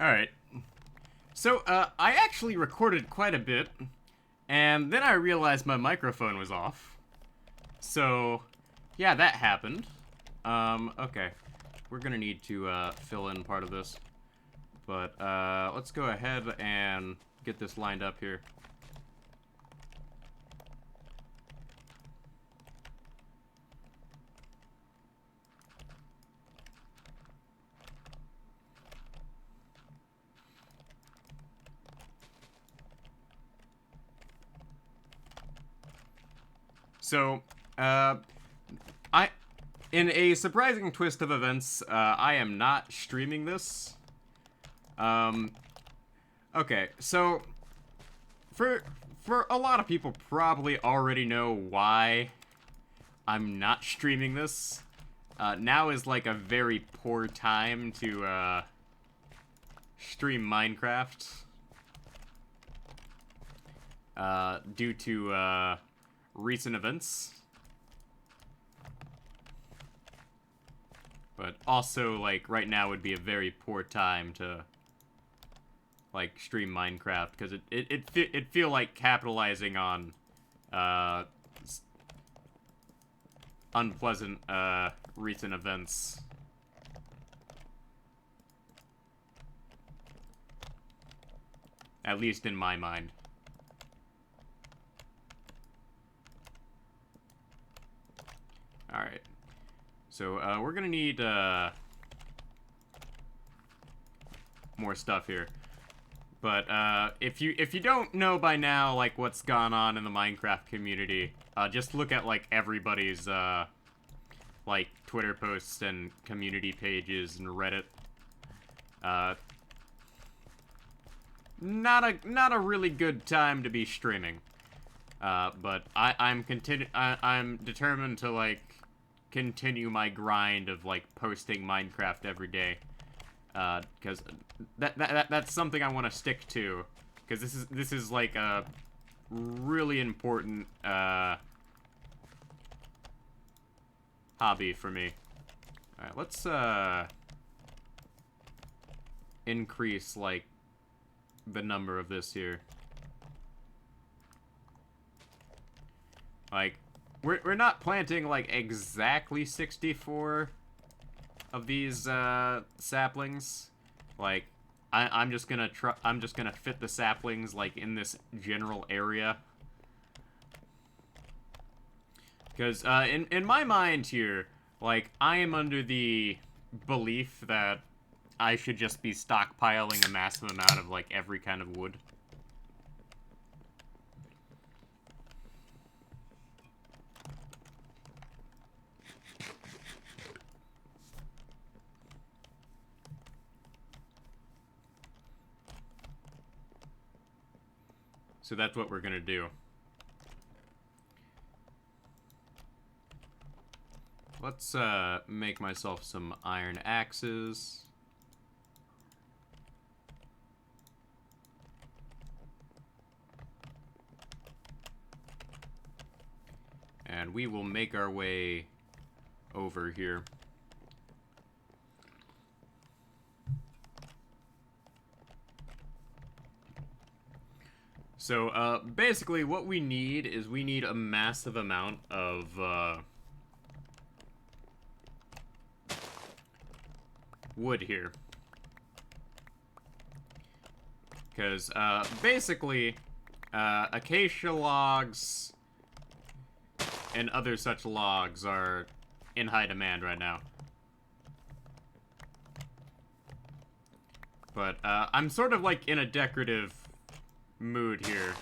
Alright. So, I actually recorded quite a bit, and then I realized my microphone was off. So, yeah, that happened. Okay. We're gonna need to, fill in part of this. But, let's go ahead and get this lined up here. So, in a surprising twist of events, I am not streaming this. Okay, so, for a lot of people probably already know why I'm not streaming this. Now is like a very poor time to, stream Minecraft. Due to, recent events. But also, like, right now would be a very poor time to, like, stream Minecraft, because it'd feel like capitalizing on, unpleasant, recent events. At least in my mind. Alright. So, we're gonna need, more stuff here. But, if you don't know by now, like, what's gone on in the Minecraft community, just look at, like, everybody's, like, Twitter posts and community pages and Reddit. Not a really good time to be streaming. But I'm determined to, like, continue my grind of, like, posting Minecraft every day. Because that's something I want to stick to. Because this is like a really important hobby for me. Alright, let's increase, like, the number of this here. Like, we're not planting, like, exactly 64 of these saplings. Like, I'm just gonna fit the saplings, like, in this general area. Because in my mind here, like, I am under the belief that I should just be stockpiling a massive amount of, like, every kind of wood. So that's what we're gonna do. Let's make myself some iron axes. And we will make our way over here. So, basically what we need is we need a massive amount of, wood here. Because, basically, acacia logs and other such logs are in high demand right now. But, I'm sort of, like, in a decorative mood here.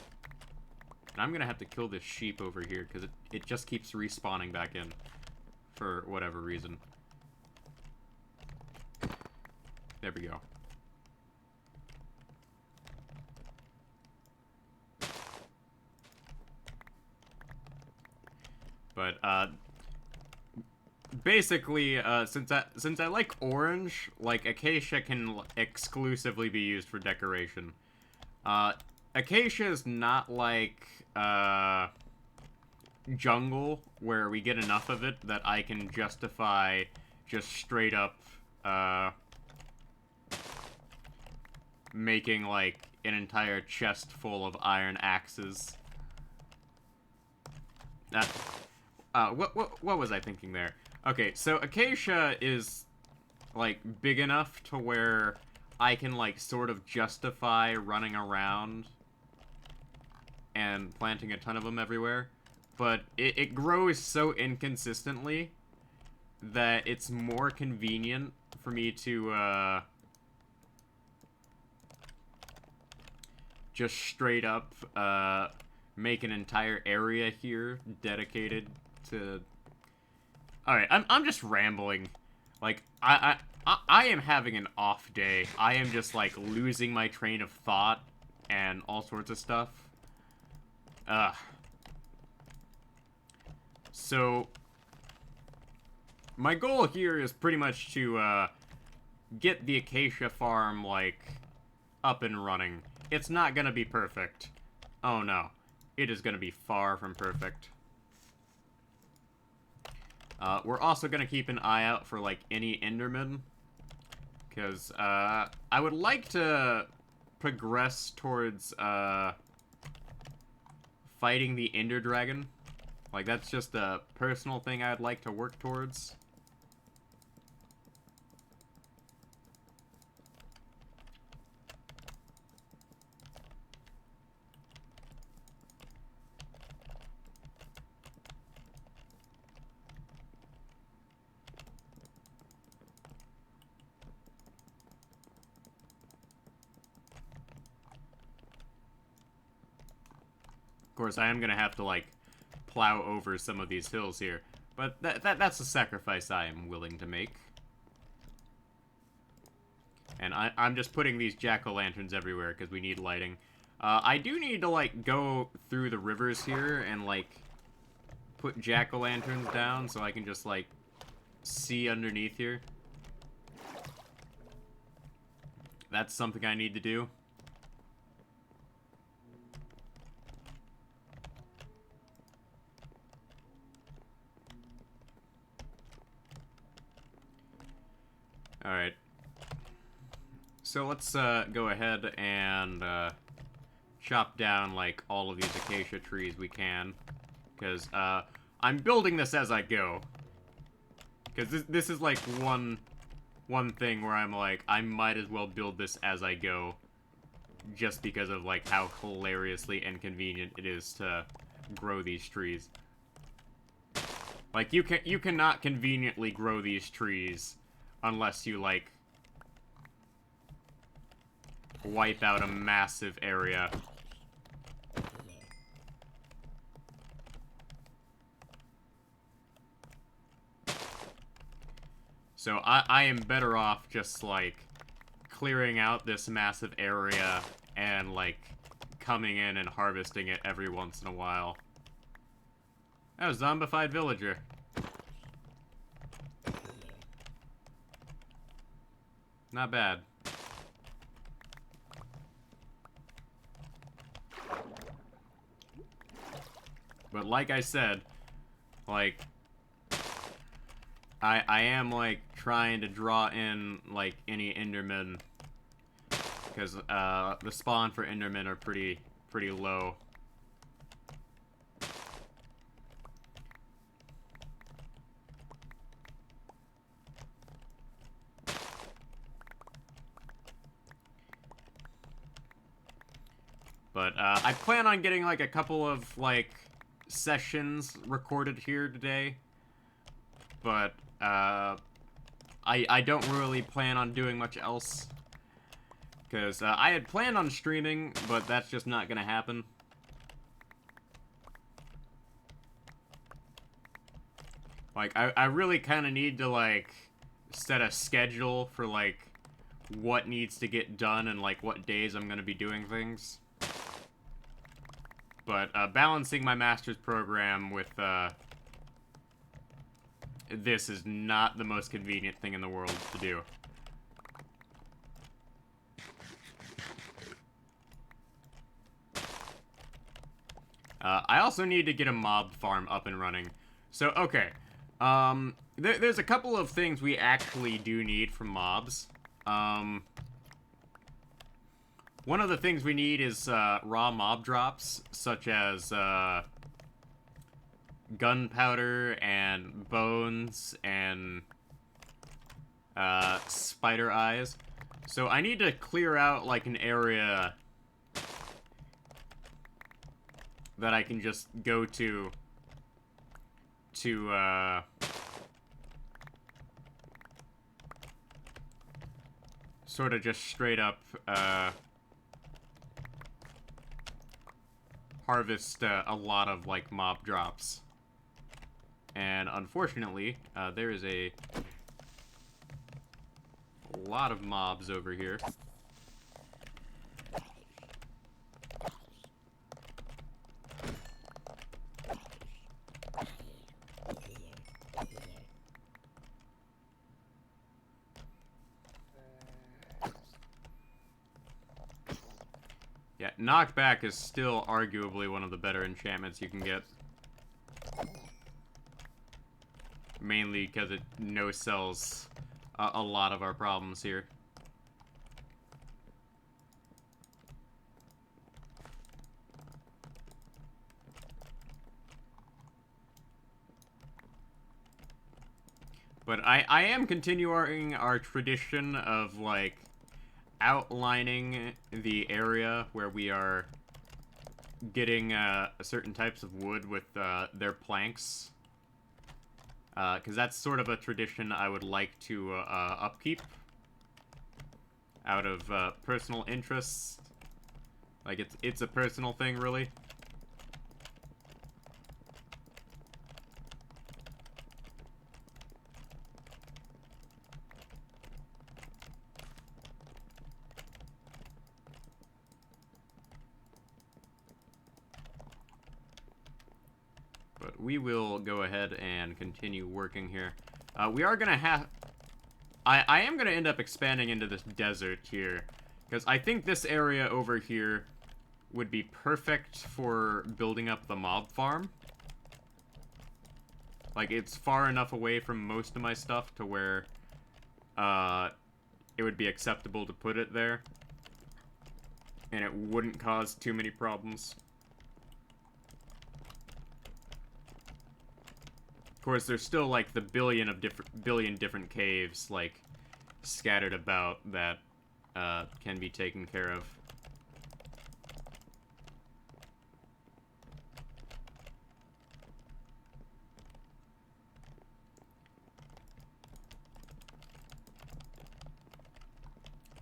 And I'm gonna have to kill this sheep over here, because it just keeps respawning back in. For whatever reason. There we go. But, basically, since I like orange, like, acacia can exclusively be used for decoration. Acacia is not like, jungle, where we get enough of it that I can justify just straight up, making, like, an entire chest full of iron axes. What was I thinking there? Okay, so Acacia is, like, big enough to where I can, like, sort of justify running around and planting a ton of them everywhere. But it grows so inconsistently that it's more convenient for me to, just straight up, make an entire area here dedicated to... Alright, I'm just rambling. Like, I am having an off day. I am just, like, losing my train of thought and all sorts of stuff. So, my goal here is pretty much to, get the Acacia farm, like, up and running. It's not gonna be perfect. Oh no. It is gonna be far from perfect. We're also gonna keep an eye out for, like, any Endermen. Because, I would like to progress towards, fighting the Ender Dragon. Like, that's just a personal thing I'd like to work towards. Of course, I am gonna have to, like, plow over some of these hills here. But that's a sacrifice I am willing to make. And I'm just putting these jack-o'-lanterns everywhere because we need lighting. I do need to, like, go through the rivers here and, like, put jack-o'-lanterns down so I can just, like, see underneath here. That's something I need to do. Alright. So let's go ahead and chop down, like, all of these acacia trees we can. Because I'm building this as I go. Because this is, like, one thing where I'm like, I might as well build this as I go. Just because of, like, how hilariously inconvenient it is to grow these trees. Like, you cannot conveniently grow these trees unless you, like, wipe out a massive area. So I am better off just, like, clearing out this massive area and, like, coming in and harvesting it every once in a while. Oh, zombified villager. Not bad. But like I said, like, I am, like, trying to draw in, like, any Endermen. Because, the spawn for Endermen are pretty low. But, I plan on getting, like, a couple of, like, sessions recorded here today. But, I don't really plan on doing much else. Because, I had planned on streaming, but that's just not gonna happen. Like, I really kind of need to, like, set a schedule for, like, what needs to get done and, like, what days I'm gonna be doing things. But, balancing my master's program with, this is not the most convenient thing in the world to do. I also need to get a mob farm up and running. So, okay. There's a couple of things we actually do need from mobs. One of the things we need is raw mob drops, such as gunpowder and bones and spider eyes. So I need to clear out like an area that I can just go to sort of just straight up harvest a lot of like mob drops. And unfortunately, there is a lot of mobs over here. Yeah, knockback is still arguably one of the better enchantments you can get. Mainly because it no-sells a lot of our problems here. But I am continuing our tradition of, like, outlining the area where we are getting certain types of wood with their planks. Because that's sort of a tradition I would like to upkeep out of personal interests. Like, it's a personal thing, really. But we will go ahead and continue working here. We are gonna have... I am gonna end up expanding into this desert here, because I think this area over here would be perfect for building up the mob farm. Like, it's far enough away from most of my stuff to where it would be acceptable to put it there. And it wouldn't cause too many problems. Of course, there's still, like, the billion different caves, like, scattered about that can be taken care of.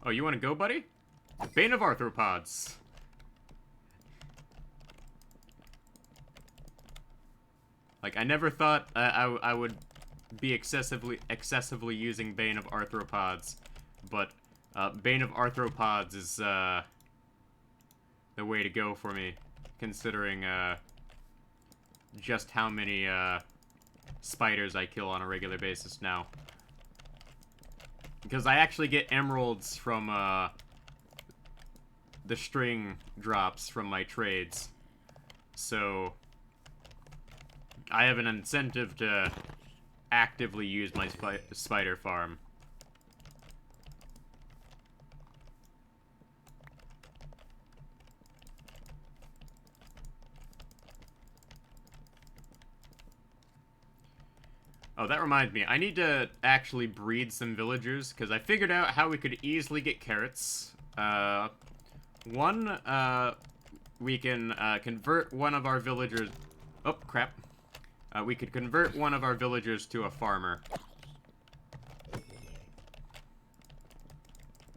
Oh, you want to go, buddy? Bane of Arthropods. Like, I never thought I would be excessively using Bane of Arthropods, but Bane of Arthropods is the way to go for me, considering just how many spiders I kill on a regular basis now. Because I actually get emeralds from the string drops from my trades, so I have an incentive to actively use my spider farm. Oh, that reminds me. I need to actually breed some villagers, because I figured out how we could easily get carrots. We can convert one of our villagers... Oh, crap. We could convert one of our villagers to a farmer.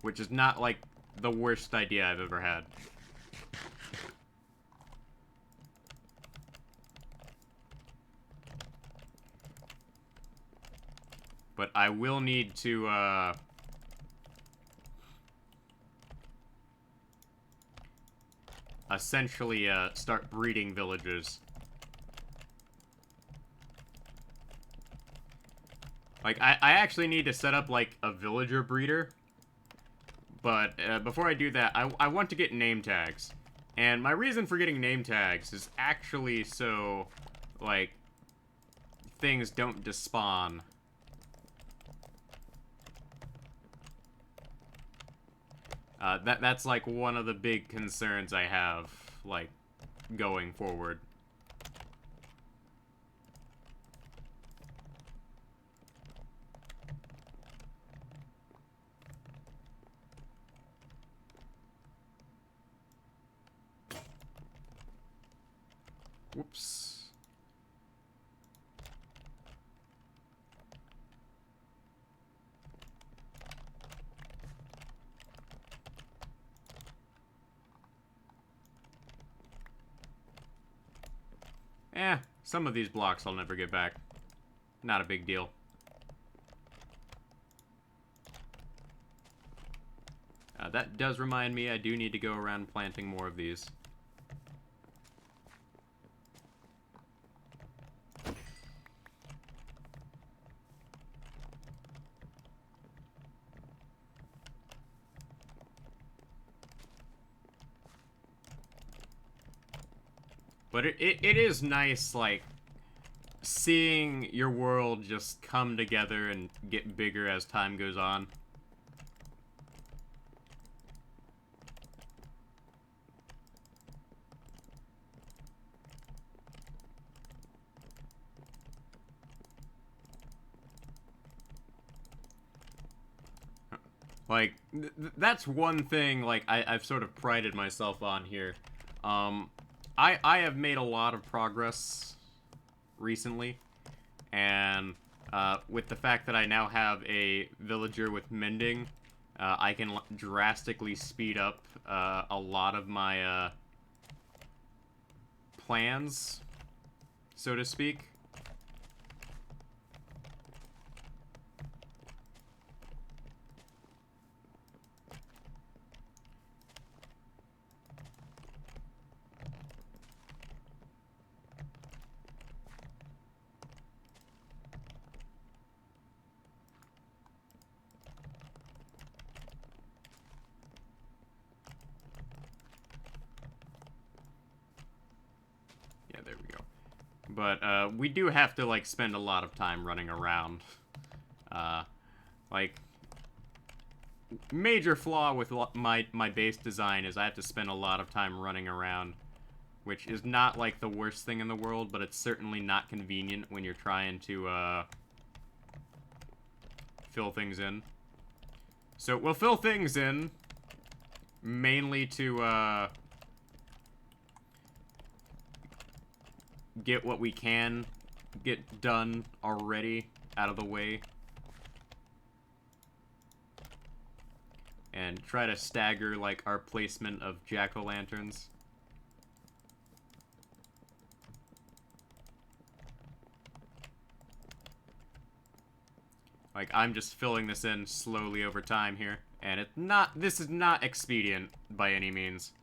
Which is not, like, the worst idea I've ever had. But I will need to, essentially, start breeding villagers. Like, I actually need to set up, like, a villager breeder. But, before I do that, I want to get name tags. And my reason for getting name tags is actually so, like, things don't despawn. That's like one of the big concerns I have, like, going forward. Whoops. Some of these blocks I'll never get back. Not a big deal. That does remind me I do need to go around planting more of these. But it is nice, like, seeing your world just come together and get bigger as time goes on. Like, that's one thing, like, I've sort of prided myself on here. I have made a lot of progress recently, and with the fact that I now have a villager with mending, I can drastically speed up a lot of my plans, so to speak. But we do have to, like, spend a lot of time running around. Like, major flaw with my base design is I have to spend a lot of time running around, which is not, like, the worst thing in the world, but it's certainly not convenient when you're trying to fill things in. So we'll fill things in, mainly to get what we can get done already out of the way. And try to stagger, like, our placement of jack-o'-lanterns. Like, I'm just filling this in slowly over time here. And this is not expedient by any means.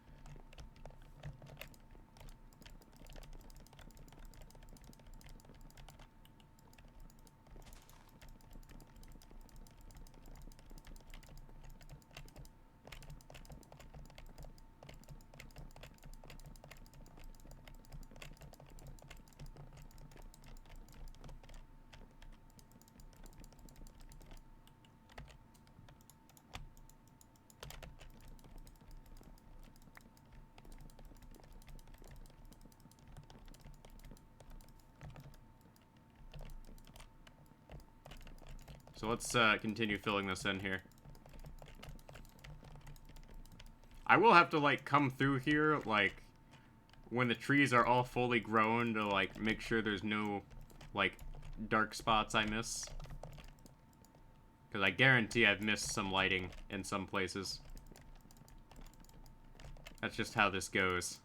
So let's continue filling this in here. I will have to, like, come through here, like, when the trees are all fully grown to, like, make sure there's no, like, dark spots I miss. Because I guarantee I've missed some lighting in some places. That's just how this goes.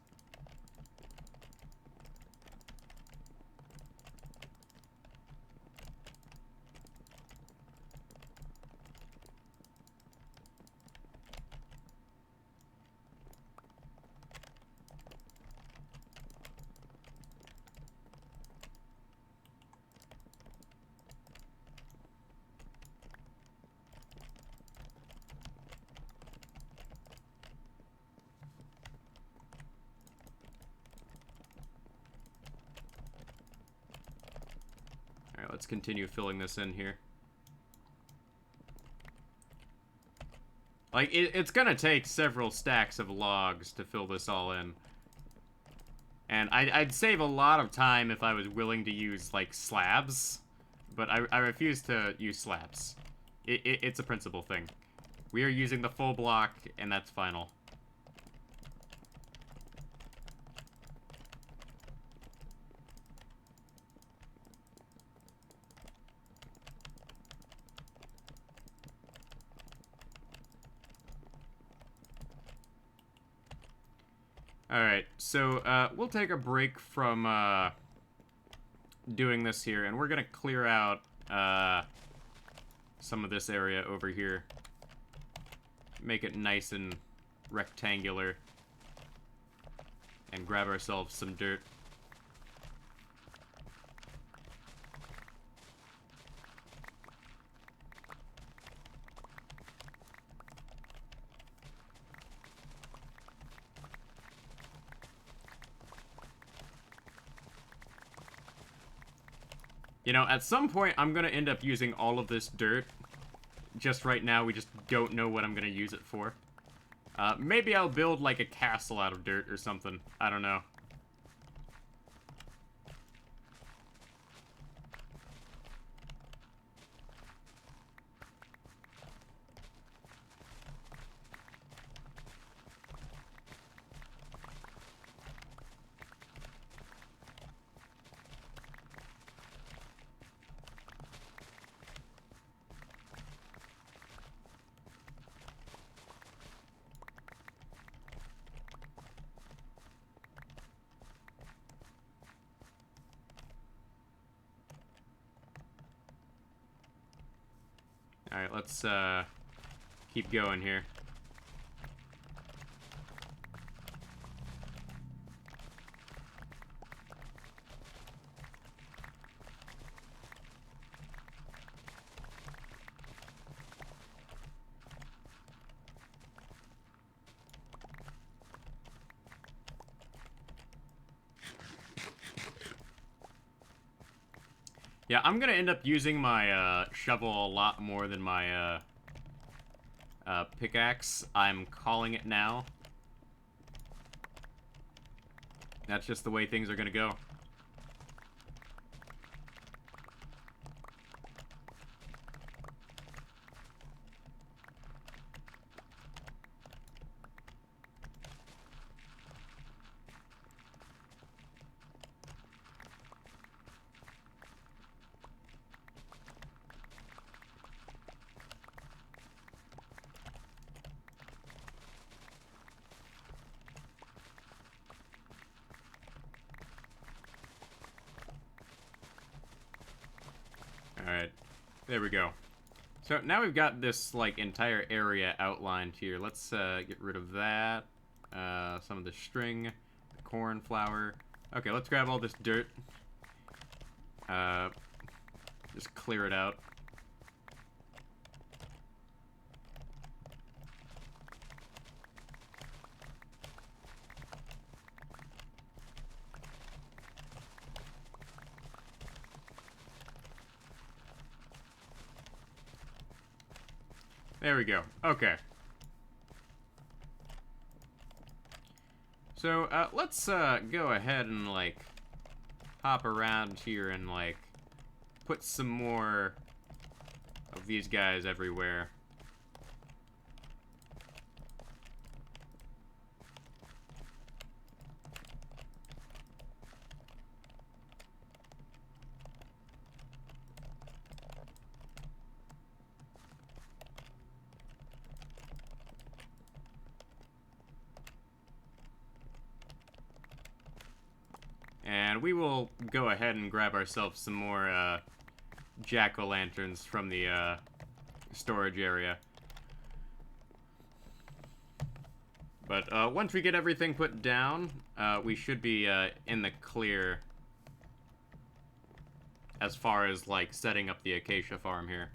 Let's continue filling this in here. Like, it's gonna take several stacks of logs to fill this all in. And I'd save a lot of time if I was willing to use, like, slabs. But I refuse to use slabs. It's a principle thing. We are using the full block, and that's final. Alright, so we'll take a break from doing this here, and we're gonna clear out some of this area over here. Make it nice and rectangular. And grab ourselves some dirt. You know, at some point, I'm gonna end up using all of this dirt. Just right now, we just don't know what I'm gonna use it for. Maybe I'll build, like, a castle out of dirt or something. I don't know. Alright, let's keep going here. Yeah, I'm gonna end up using my shovel a lot more than my pickaxe. I'm calling it now. That's just the way things are gonna go. Alright, there we go. So now we've got this, like, entire area outlined here. Let's get rid of that. Some of the string, the corn flour. Okay, let's grab all this dirt. Just clear it out. There we go. Okay. So, let's, go ahead and, like, hop around here and, like, put some more of these guys everywhere. And we will go ahead and grab ourselves some more jack-o'-lanterns from the storage area. But once we get everything put down, we should be in the clear as far as, like, setting up the Acacia farm here.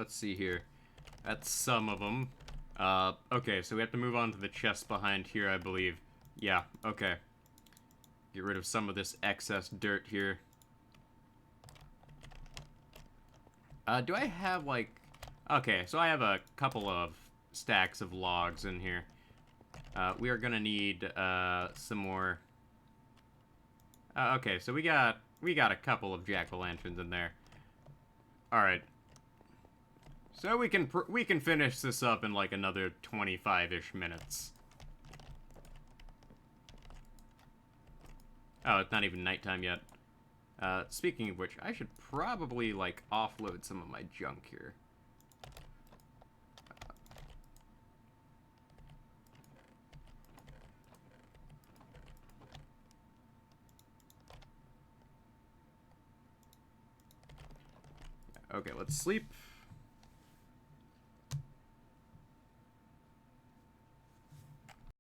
let's see here. That's some of them. Okay, so we have to move on to the chest behind here, I believe. Yeah, okay. Get rid of some of this excess dirt here. Do I have, like... Okay, so I have a couple of stacks of logs in here. We are gonna need, some more... okay, so we got a couple of jack-o'-lanterns in there. Alright. So we can finish this up in, like, another 25-ish minutes. Oh, it's not even nighttime yet. Speaking of which, I should probably, like, offload some of my junk here. Okay, let's sleep.